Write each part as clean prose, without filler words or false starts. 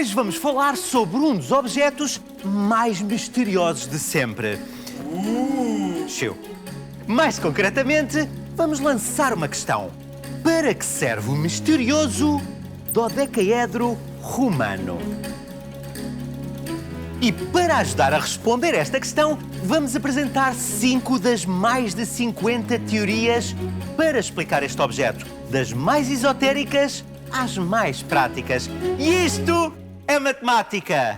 Hoje vamos falar sobre um dos objetos mais misteriosos de sempre. Chiu. Mais concretamente, vamos lançar uma questão. Para que serve o misterioso dodecaedro romano? E para ajudar a responder esta questão, vamos apresentar 5 das mais de 50 teorias para explicar este objeto, das mais esotéricas às mais práticas. E isto é matemática!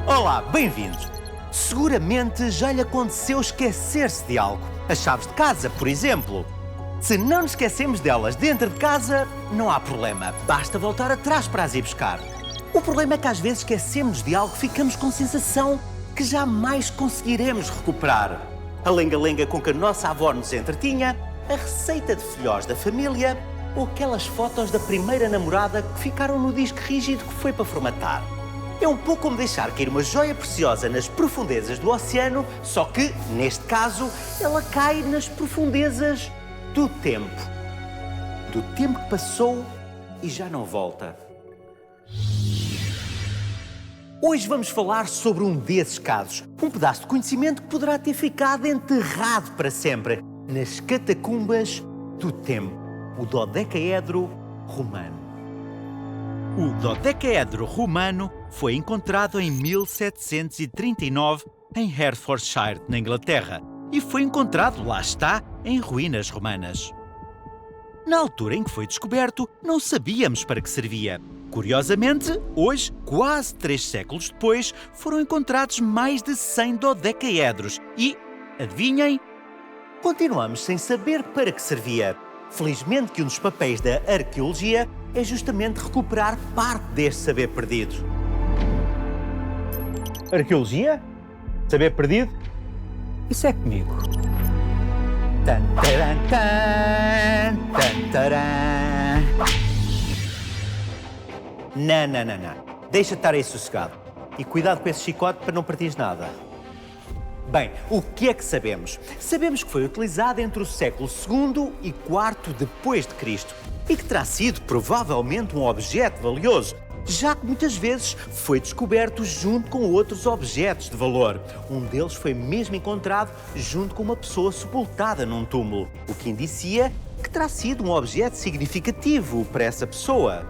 Olá, bem-vindos! Seguramente já lhe aconteceu esquecer-se de algo. As chaves de casa, por exemplo. Se não nos esquecemos delas dentro de casa, não há problema. Basta voltar atrás para as ir buscar. O problema é que às vezes esquecemos de algo e ficamos com a sensação que jamais conseguiremos recuperar. A lenga-lenga com que a nossa avó nos entretinha, a receita de filhós da família ou aquelas fotos da primeira namorada que ficaram no disco rígido que foi para formatar. É um pouco como deixar cair uma joia preciosa nas profundezas do oceano, só que, neste caso, ela cai nas profundezas do tempo. Do tempo que passou e já não volta. Hoje vamos falar sobre um desses casos. Um pedaço de conhecimento que poderá ter ficado enterrado para sempre nas catacumbas do tempo. O dodecaedro romano. O dodecaedro romano foi encontrado em 1739 em Hertfordshire, na Inglaterra, e foi encontrado, lá está, em ruínas romanas. Na altura em que foi descoberto, não sabíamos para que servia. Curiosamente, hoje, quase 3 séculos depois, foram encontrados mais de 100 dodecaedros e, adivinhem, continuamos sem saber para que servia. Felizmente que um dos papéis da arqueologia é justamente recuperar parte deste saber perdido. Arqueologia? Saber perdido? Isso é comigo. Tan, taran, tan, tan, taran. Não. Deixa estar aí sossegado. E cuidado com esse chicote para não partires nada. Bem, o que é que sabemos? Sabemos que foi utilizado entre o século II e IV depois de Cristo e que terá sido provavelmente um objeto valioso, já que muitas vezes foi descoberto junto com outros objetos de valor. Um deles foi mesmo encontrado junto com uma pessoa sepultada num túmulo, o que indicia que terá sido um objeto significativo para essa pessoa.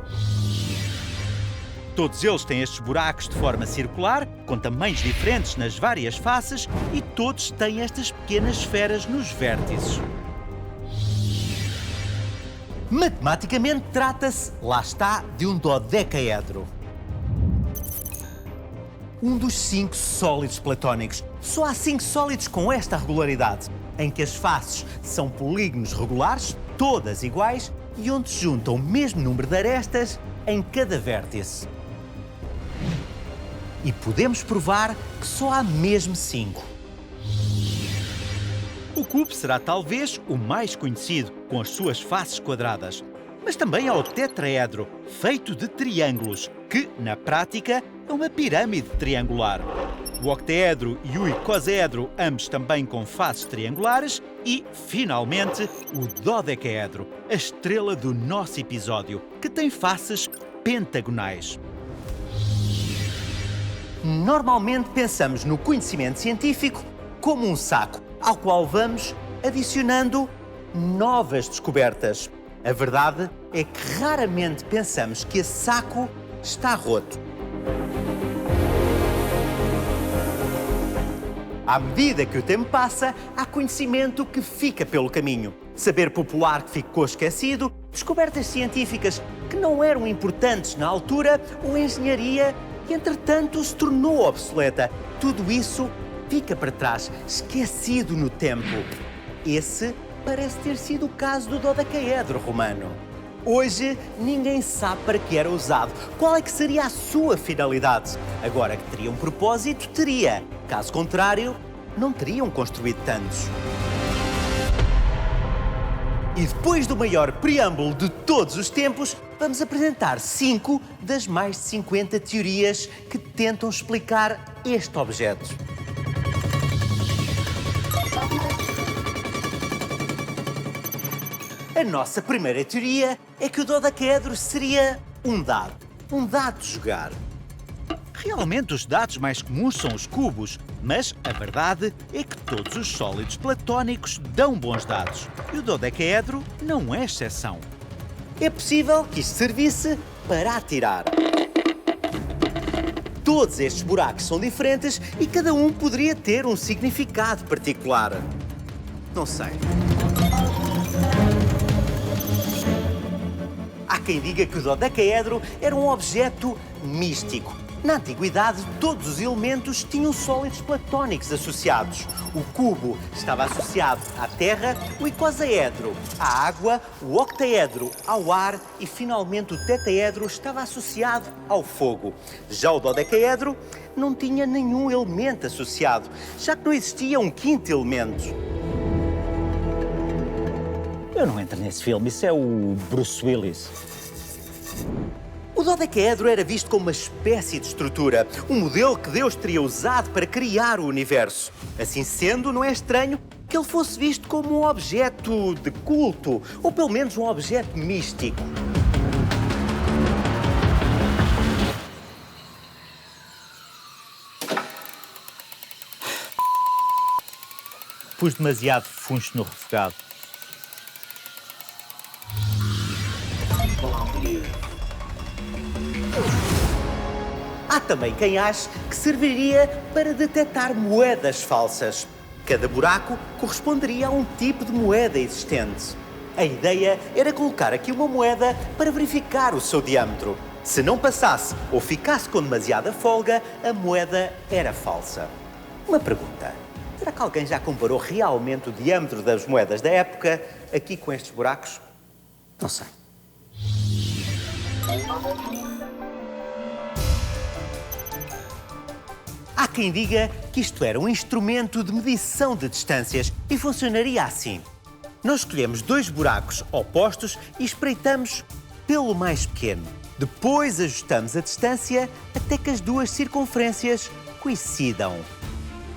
Todos eles têm estes buracos de forma circular, com tamanhos diferentes nas várias faces, e todos têm estas pequenas esferas nos vértices. Matematicamente trata-se, lá está, de um dodecaedro. Um dos 5 sólidos platónicos. Só há 5 sólidos com esta regularidade, em que as faces são polígonos regulares, todas iguais, e onde se juntam o mesmo número de arestas em cada vértice. E podemos provar que só há mesmo 5. O cubo será talvez o mais conhecido, com as suas faces quadradas. Mas também há o tetraedro, feito de triângulos, que, na prática, é uma pirâmide triangular. O octaedro e o icosaedro, ambos também com faces triangulares. E, finalmente, o dodecaedro, a estrela do nosso episódio, que tem faces pentagonais. Normalmente pensamos no conhecimento científico como um saco, ao qual vamos adicionando novas descobertas. A verdade é que raramente pensamos que esse saco está roto. À medida que o tempo passa, há conhecimento que fica pelo caminho. Saber popular que ficou esquecido, descobertas científicas que não eram importantes na altura ou engenharia que, entretanto, se tornou obsoleta. Tudo isso fica para trás, esquecido no tempo. Esse parece ter sido o caso do dodecaedro romano. Hoje, ninguém sabe para que era usado. Qual é que seria a sua finalidade? Agora que teria um propósito, teria. Caso contrário, não teriam construído tantos. E depois do maior preâmbulo de todos os tempos, vamos apresentar 5 das mais de 50 teorias que tentam explicar este objeto. A nossa primeira teoria é que o dodecaedro seria um dado de jogar. Realmente os dados mais comuns são os cubos, mas a verdade é que todos os sólidos platónicos dão bons dados e o dodecaedro não é exceção. É possível que isto servisse para atirar. Todos estes buracos são diferentes e cada um poderia ter um significado particular. Não sei. Há quem diga que o dodecaedro era um objeto místico. Na antiguidade, todos os elementos tinham sólidos platónicos associados. O cubo estava associado à terra, o icosaedro à água, o octaedro ao ar e, finalmente, o tetaedro estava associado ao fogo. Já o dodecaedro não tinha nenhum elemento associado, já que não existia um quinto elemento. Eu não entro nesse filme, isso é o Bruce Willis. O dodecaedro era visto como uma espécie de estrutura, um modelo que Deus teria usado para criar o universo. Assim sendo, não é estranho que ele fosse visto como um objeto de culto, ou pelo menos um objeto místico. Pus demasiado funcho no refogado. Há também quem ache que serviria para detectar moedas falsas. Cada buraco corresponderia a um tipo de moeda existente. A ideia era colocar aqui uma moeda para verificar o seu diâmetro. Se não passasse ou ficasse com demasiada folga, a moeda era falsa. Uma pergunta: será que alguém já comparou realmente o diâmetro das moedas da época aqui com estes buracos? Não sei. Há quem diga que isto era um instrumento de medição de distâncias e funcionaria assim. Nós escolhemos 2 buracos opostos e espreitamos pelo mais pequeno. Depois ajustamos a distância até que as 2 circunferências coincidam.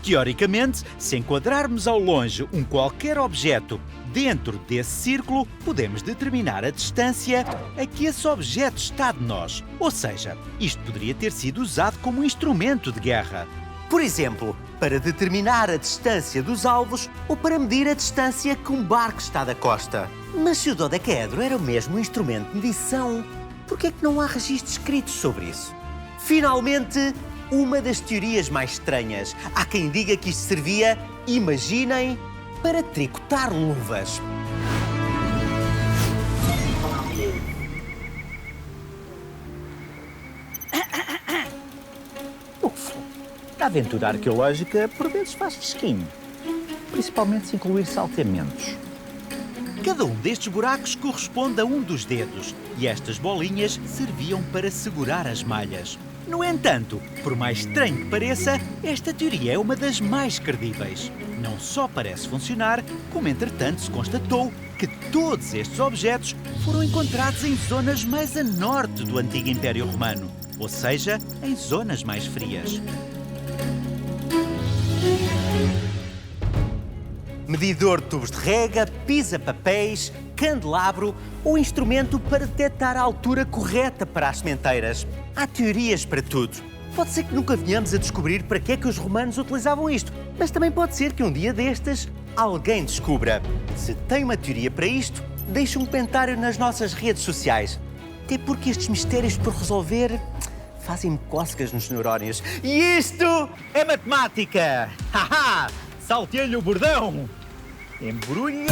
Teoricamente, se enquadrarmos ao longe um qualquer objeto dentro desse círculo, podemos determinar a distância a que esse objeto está de nós. Ou seja, isto poderia ter sido usado como um instrumento de guerra. Por exemplo, para determinar a distância dos alvos ou para medir a distância que um barco está da costa. Mas se o dodecaedro era mesmo um instrumento de medição, por que é que não há registros escritos sobre isso? Finalmente, uma das teorias mais estranhas. Há quem diga que isto servia, imaginem, para tricotar luvas. A aventura arqueológica, por vezes, faz fresquinho. Principalmente se incluir salteamentos. Cada um destes buracos corresponde a um dos dedos e estas bolinhas serviam para segurar as malhas. No entanto, por mais estranho que pareça, esta teoria é uma das mais credíveis. Não só parece funcionar, como entretanto se constatou que todos estes objetos foram encontrados em zonas mais a norte do antigo Império Romano, ou seja, em zonas mais frias. Medidor de tubos de rega, pisa-papéis, candelabro ou instrumento para detectar a altura correta para as sementeiras. Há teorias para tudo. Pode ser que nunca venhamos a descobrir para que é que os romanos utilizavam isto, mas também pode ser que um dia destes alguém descubra. Se tem uma teoria para isto, deixe um comentário nas nossas redes sociais. Até porque estes mistérios por resolver fazem-me cócegas nos neurónios. E isto é matemática! Haha! Saltei-lhe o bordão! Embrulha!